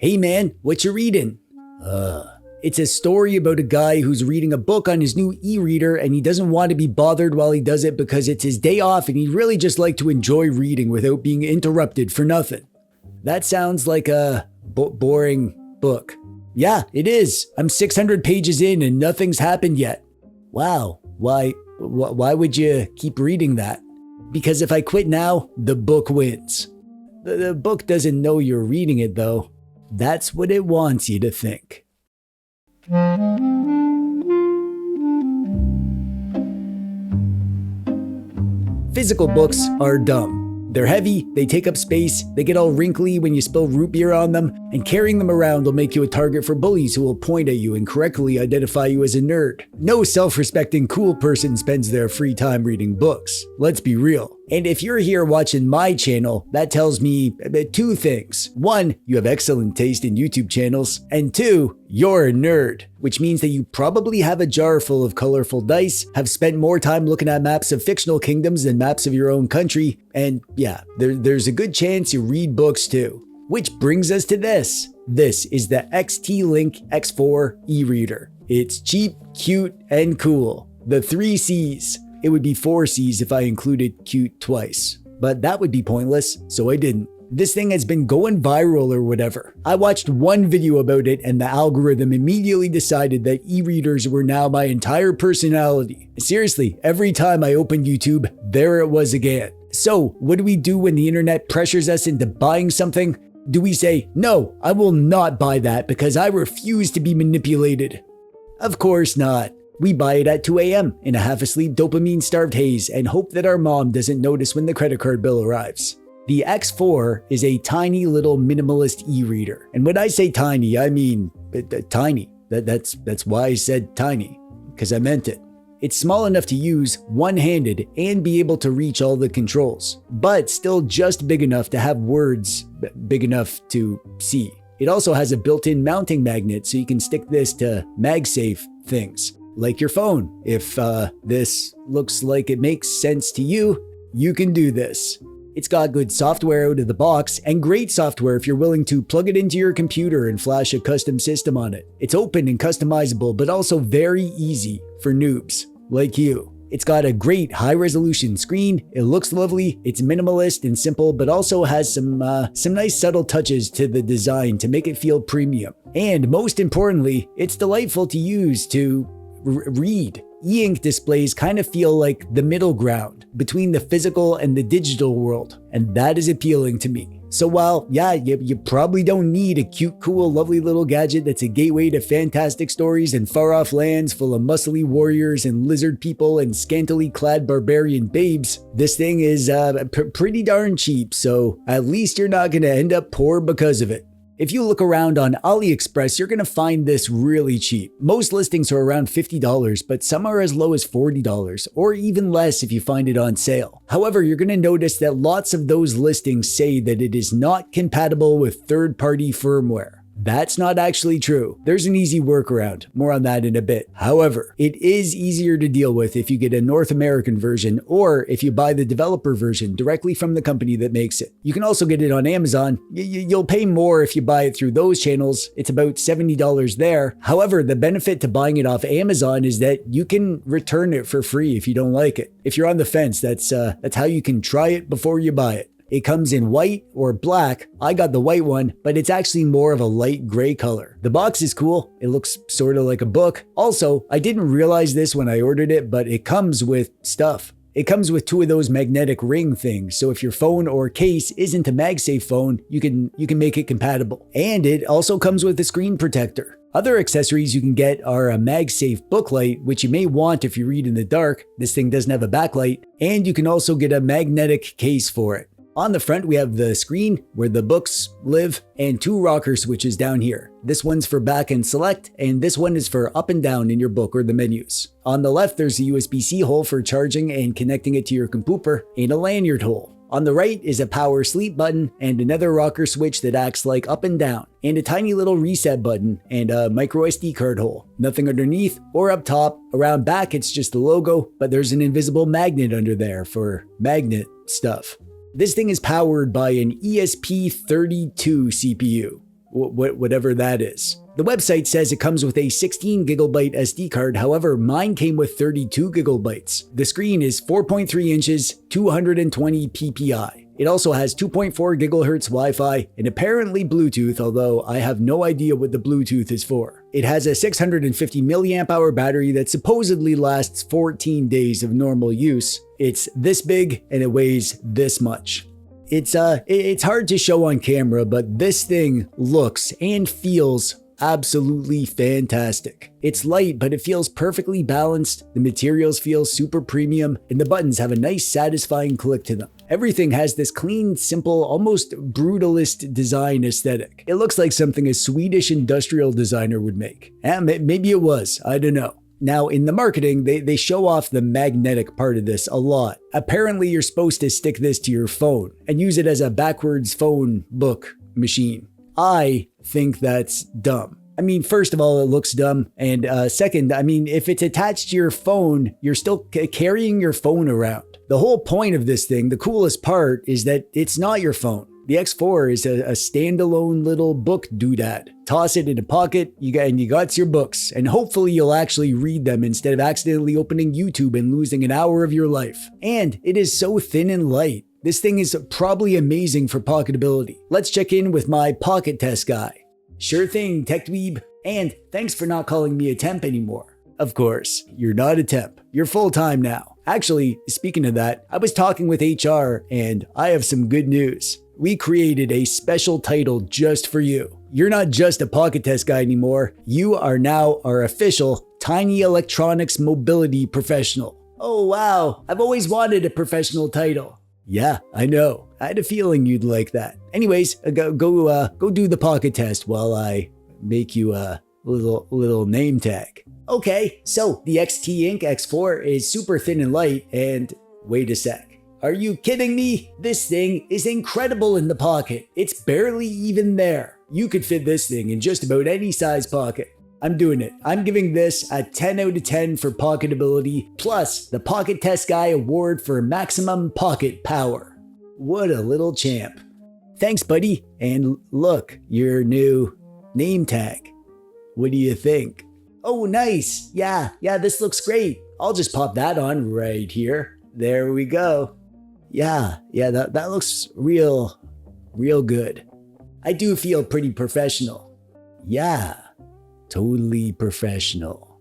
Hey man, what you reading? It's a story about a guy who's reading a book on his new e-reader and he doesn't want to be bothered while he does it because it's his day off and he'd really just like to enjoy reading without being interrupted for nothing. That sounds like a boring book. Yeah, it is. I'm 600 pages in and nothing's happened yet. Wow, why would you keep reading that? Because if I quit now, the book wins. The book doesn't know you're reading it though. That's what it wants you to think. Physical books are dumb. They're heavy, they take up space, they get all wrinkly when you spill root beer on them, and carrying them around will make you a target for bullies who will point at you and correctly identify you as a nerd. No self-respecting cool person spends their free time reading books. Let's be real. And if you're here watching my channel, that tells me two things. One, you have excellent taste in YouTube channels. And two, you're a nerd, which means that you probably have a jar full of colorful dice, have spent more time looking at maps of fictional kingdoms than maps of your own country, and yeah, there's a good chance you read books too. Which brings us to this. This is the Xteink X4 e-reader. It's cheap, cute, and cool. The 3 C's. It would be 4 C's if I included cute twice. But that would be pointless, so I didn't. This thing has been going viral or whatever. I watched one video about it and the algorithm immediately decided that e-readers were now my entire personality. Seriously, every time I opened YouTube, there it was again. So, what do we do when the internet pressures us into buying something? Do we say, no, I will not buy that because I refuse to be manipulated? Of course not. We buy it at 2 a.m. in a half-asleep dopamine-starved haze and hope that our mom doesn't notice when the credit card bill arrives. The X4 is a tiny little minimalist e-reader. And when I say tiny, I mean tiny. That's why I said tiny, because I meant it. It's small enough to use one-handed and be able to reach all the controls, but still just big enough to have words big enough to see. It also has a built-in mounting magnet so you can stick this to MagSafe things. Like your phone. If this looks like it makes sense to you, you can do this. It's got good software out of the box and great software if you're willing to plug it into your computer and flash a custom system on it. It's open and customizable, but also very easy for noobs like you. It's got a great high-resolution screen, it looks lovely, it's minimalist and simple, but also has some nice subtle touches to the design to make it feel premium. And most importantly, it's delightful to use to read. E-ink displays kind of feel like the middle ground between the physical and the digital world, and that is appealing to me. So while, yeah, you probably don't need a cute, cool, lovely little gadget that's a gateway to fantastic stories and far-off lands full of muscly warriors and lizard people and scantily clad barbarian babes, this thing is pretty darn cheap, so at least you're not gonna end up poor because of it. If you look around on AliExpress, you're going to find this really cheap. Most listings are around $50, but some are as low as $40, or even less if you find it on sale. However, you're going to notice that lots of those listings say that it is not compatible with third-party firmware. That's not actually true. There's an easy workaround. More on that in a bit. However, it is easier to deal with if you get a North American version or if you buy the developer version directly from the company that makes it. You can also get it on Amazon. You'll pay more if you buy it through those channels. It's about $70 there. However, the benefit to buying it off Amazon is that you can return it for free if you don't like it. If you're on the fence, that's how you can try it before you buy it. It comes in white or black. I got the white one, but it's actually more of a light gray color. The box is cool. It looks sort of like a book. Also, I didn't realize this when I ordered it, but it comes with stuff. It comes with 2 of those magnetic ring things, so if your phone or case isn't a MagSafe phone, you can make it compatible. And it also comes with a screen protector. Other accessories you can get are a MagSafe booklight, which you may want if you read in the dark. This thing doesn't have a backlight. And you can also get a magnetic case for it. On the front, we have the screen where the books live and 2 rocker switches down here. This one's for back and select, and this one is for up and down in your book or the menus. On the left, there's a USB-C hole for charging and connecting it to your computer, and a lanyard hole. On the right is a power sleep button and another rocker switch that acts like up and down, and a tiny little reset button and a micro SD card hole. Nothing underneath or up top. Around back, it's just the logo, but there's an invisible magnet under there for magnet stuff. This thing is powered by an ESP32 CPU. whatever that is. The website says it comes with a 16 gigabyte SD card, however, mine came with 32 gigabytes. The screen is 4.3 inches, 220 ppi. It also has 2.4 gigahertz Wi-Fi and apparently Bluetooth, although I have no idea what the Bluetooth is for. It has a 650 milliamp hour battery that supposedly lasts 14 days of normal use. It's this big and it weighs this much. It's hard to show on camera, but this thing looks and feels absolutely fantastic. It's light, but it feels perfectly balanced. The materials feel super premium, and the buttons have a nice, satisfying click to them. Everything has this clean, simple, almost brutalist design aesthetic. It looks like something a Swedish industrial designer would make. Maybe it was, I don't know. Now, in the marketing, they show off the magnetic part of this a lot. Apparently, you're supposed to stick this to your phone and use it as a backwards phone book machine. I think that's dumb. I mean, first of all, it looks dumb. And second, I mean, if it's attached to your phone, you're still carrying your phone around. The whole point of this thing, the coolest part, is that it's not your phone. The X4 is a standalone little book doodad. Toss it in a pocket, you got your books, and hopefully you'll actually read them instead of accidentally opening YouTube and losing an hour of your life. And it is so thin and light. This thing is probably amazing for pocketability. Let's check in with my pocket test guy. Sure thing, TechDweeb. And thanks for not calling me a temp anymore. Of course, you're not a temp. You're full-time now. Actually, speaking of that, I was talking with HR and I have some good news. We created a special title just for you. You're not just a pocket test guy anymore. You are now our official Tiny Electronics Mobility Professional. Oh wow, I've always wanted a professional title. Yeah, I know. I had a feeling you'd like that. Anyways, go do the pocket test while I make you a little name tag. Okay, so the Xteink X4 is super thin and light, and wait a sec. Are you kidding me? This thing is incredible in the pocket. It's barely even there. You could fit this thing in just about any size pocket. I'm doing it. I'm giving this a 10 out of 10 for pocketability, plus the Pocket Test Guy Award for maximum pocket power. What a little champ. Thanks, buddy. And look, your new name tag. What do you think? Oh, nice. Yeah, this looks great. I'll just pop that on right here. There we go. Yeah, that looks real good. I do feel pretty professional. Yeah, totally professional.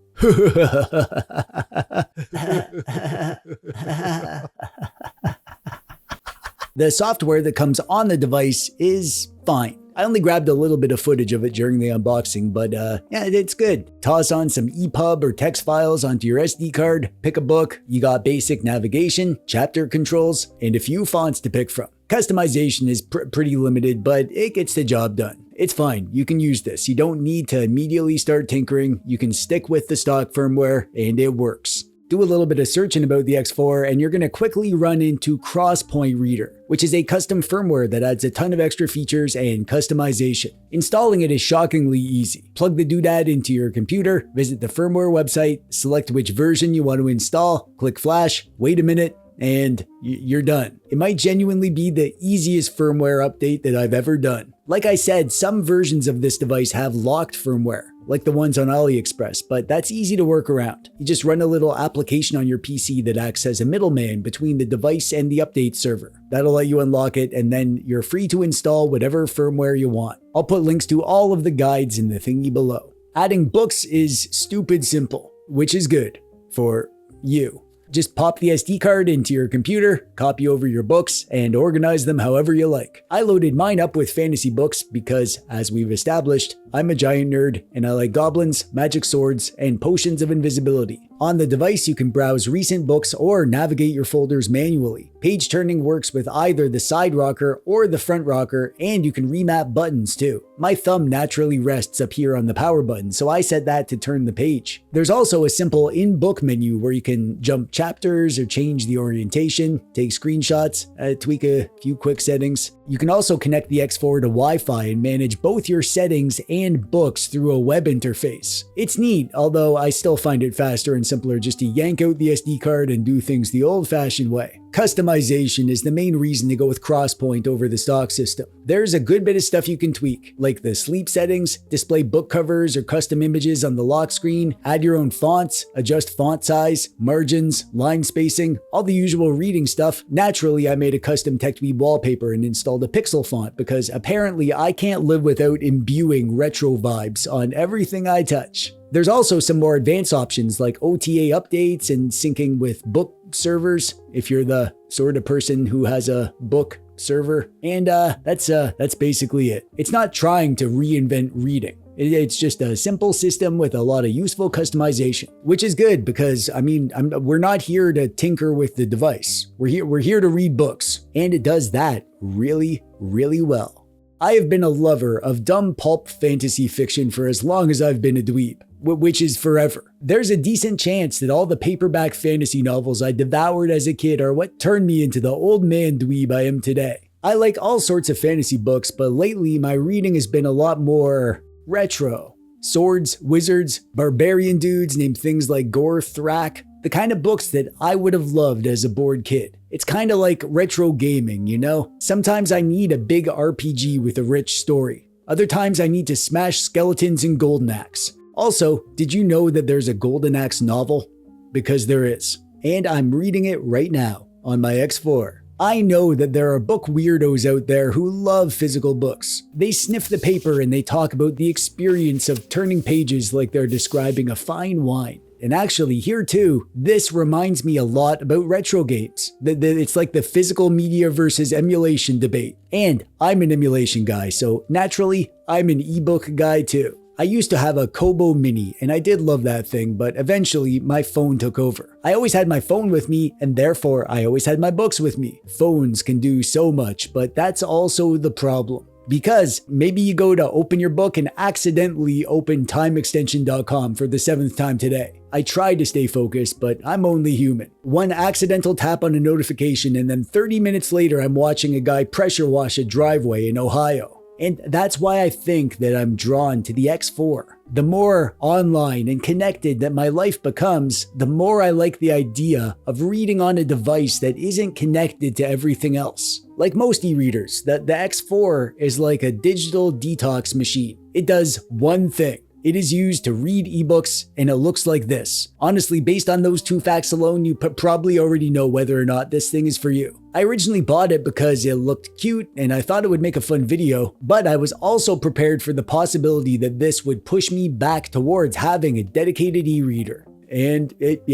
The software that comes on the device is fine. I only grabbed a little bit of footage of it during the unboxing, but yeah, it's good. Toss on some EPUB or text files onto your SD card, pick a book, you got basic navigation, chapter controls, and a few fonts to pick from. Customization is pretty limited, but it gets the job done. It's fine, you can use this. You don't need to immediately start tinkering. You can stick with the stock firmware, and it works. Do a little bit of searching about the X4 and you're going to quickly run into Crosspoint Reader, which is a custom firmware that adds a ton of extra features and customization. Installing it is shockingly easy. Plug the doodad into your computer, visit the firmware website, select which version you want to install, click flash, wait a minute, and you're done. It might genuinely be the easiest firmware update that I've ever done. Like I said, some versions of this device have locked firmware, like the ones on AliExpress, but that's easy to work around. You just run a little application on your PC that acts as a middleman between the device and the update server. That'll let you unlock it, and then you're free to install whatever firmware you want. I'll put links to all of the guides in the thingy below. Adding books is stupid simple, which is good for you. Just pop the SD card into your computer, copy over your books, and organize them however you like. I loaded mine up with fantasy books because, as we've established, I'm a giant nerd and I like goblins, magic swords, and potions of invisibility. On the device, you can browse recent books or navigate your folders manually. Page turning works with either the side rocker or the front rocker, and you can remap buttons too. My thumb naturally rests up here on the power button, so I set that to turn the page. There's also a simple in-book menu where you can jump chapters or change the orientation, take screenshots, tweak a few quick settings. You can also connect the X4 to Wi-Fi and manage both your settings and books through a web interface. It's neat, although I still find it faster and simpler just to yank out the SD card and do things the old-fashioned way. Customization is the main reason to go with Crosspoint over the stock system. There's a good bit of stuff you can tweak, like the sleep settings, display book covers or custom images on the lock screen, add your own fonts, adjust font size, margins, line spacing, all the usual reading stuff. Naturally, I made a custom TechDweeb wallpaper and installed a pixel font because apparently I can't live without imbuing retro vibes on everything I touch. There's also some more advanced options like OTA updates and syncing with book servers if you're the sort of person who has a book server. And that's basically it. It's not trying to reinvent reading. It's just a simple system with a lot of useful customization, which is good because, I mean, we're not here to tinker with the device. We're here to read books, and it does that really, really well. I have been a lover of dumb pulp fantasy fiction for as long as I've been a dweeb, which is forever. There's a decent chance that all the paperback fantasy novels I devoured as a kid are what turned me into the old man dweeb I am today. I like all sorts of fantasy books, but lately my reading has been a lot more retro. Swords, wizards, barbarian dudes named things like Gore Thrak, the kind of books that I would have loved as a bored kid. It's kind of like retro gaming, you know? Sometimes I need a big RPG with a rich story. Other times I need to smash skeletons in Golden Axe. Also, did you know that there's a Golden Axe novel? Because there is. And I'm reading it right now on my X4. I know that there are book weirdos out there who love physical books. They sniff the paper and they talk about the experience of turning pages like they're describing a fine wine. And actually, here too, this reminds me a lot about retro games. It's like the physical media versus emulation debate. And I'm an emulation guy, so naturally, I'm an ebook guy too. I used to have a Kobo Mini, and I did love that thing, but eventually my phone took over. I always had my phone with me, and therefore I always had my books with me. Phones can do so much, but that's also the problem. Because maybe you go to open your book and accidentally open timeextension.com for the 7th time today. I tried to stay focused, but I'm only human. One accidental tap on a notification, and then 30 minutes later I'm watching a guy pressure wash a driveway in Ohio. And that's why I think that I'm drawn to the X4. The more online and connected that my life becomes, the more I like the idea of reading on a device that isn't connected to everything else. Like most e-readers, the X4 is like a digital detox machine. It does one thing. It is used to read ebooks, and it looks like this. Honestly, based on those two facts alone, you probably already know whether or not this thing is for you. I originally bought it because it looked cute and I thought it would make a fun video, but I was also prepared for the possibility that this would push me back towards having a dedicated e-reader. And it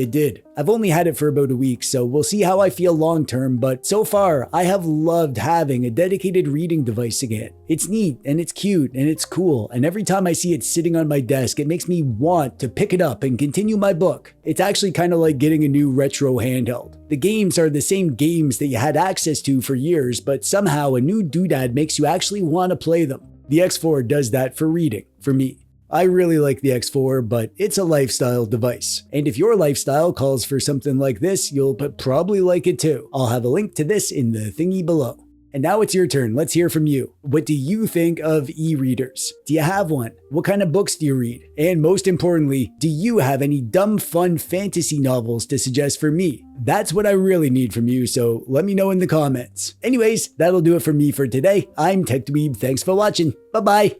did. I've only had it for about a week, so we'll see how I feel long term, but so far, I have loved having a dedicated reading device again. It's neat, and it's cute, and it's cool, and every time I see it sitting on my desk, it makes me want to pick it up and continue my book. It's actually kind of like getting a new retro handheld. The games are the same games that you had access to for years, but somehow a new doodad makes you actually want to play them. The X4 does that for reading, for me. I really like the X4, but it's a lifestyle device. And if your lifestyle calls for something like this, you'll probably like it too. I'll have a link to this in the thingy below. And now it's your turn. Let's hear from you. What do you think of e-readers? Do you have one? What kind of books do you read? And most importantly, do you have any dumb, fun fantasy novels to suggest for me? That's what I really need from you, so let me know in the comments. Anyways, that'll do it for me for today. I'm TechDweeb. Thanks for watching. Bye-bye.